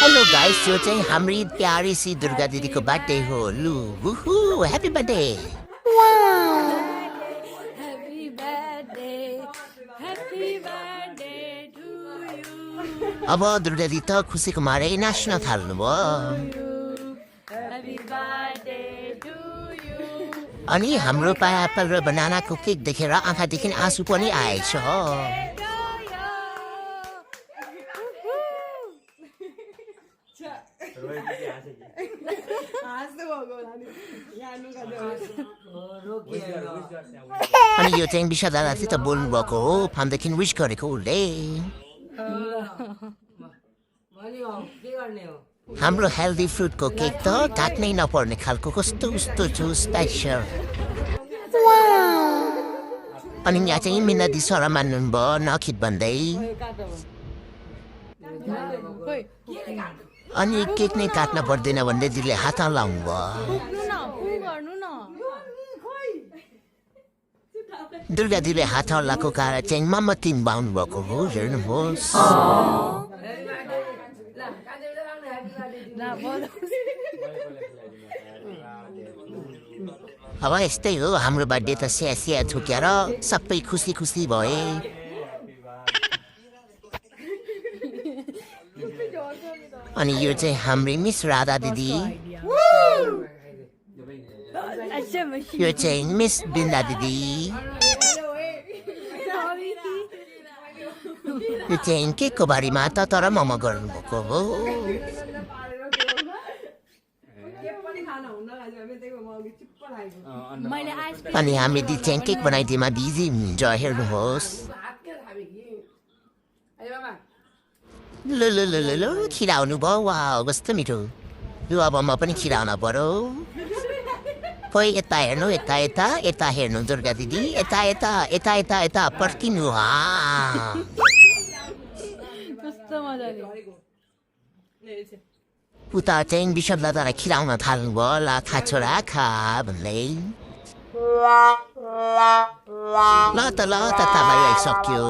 Hello guys, यो चाहिँ हाम्री प्यारी सी दुर्गा दिदीको बर्थडे हो। लु woohoo, happy birthday. Happy birthday, happy birthday to you. अब दुर्गा दिदी त खुसीको मारे नाच्न थाल्नुभयो। Happy birthday to you. अनि हाम्रो पायापल र बनानाको केक देखेर आँखादेखि आँसु पनि आएछ। अनि यो चाहिँ विशा दादासित बोल्नु भएको हो, फामदेखि विश गरेको उसले। हाम्रो हेल्दी फ्रुटको केक त काट्नै नपर्ने खालको कस्तो उस्तो छु स्पेसल। अनि यहाँ चाहिँ मिना दि सर मान्नुभयो नखिद भन्दै। अनि केक नै काट्न पर्दैन भन्दै दिदीले हात लाउनु भयो। दुर्गा दिदीले हात हल्लाको कारण चाहिँ मोमबत्ती बाउनु भएको हो, हेर्नुहोस्। अब यस्तै हो हाम्रो बर्थडे त स्या स्या थुकेर सबै खुसी खुसी भए। अनि यो चाहिँ हाम्रो मिस राधा दिदी, यो चाहिँ मिस बिन्दा दिदी, यो चाहिँ केकको बारेमा त तर ममा गर्नुभएको हो। अनि हामी दि चाहिँ केक बनाइदिएमा बिजी हुन्छ, हेर्नुहोस्। ल खिलाउनु भयो, वा कस्तो मिठो। लु अब म पनि खिलाउन पर्यो। खोइ यता हेर्नु, यता यता यता हेर्नु दुर्गा दिदी, यता यता यता यता यता पर्खिनु। उता चाहिँ विशद दादालाई खिलाउन थाल्नुभयो। ल खा छोरा खा भन्दै। ल त तपाईँ सक्यो।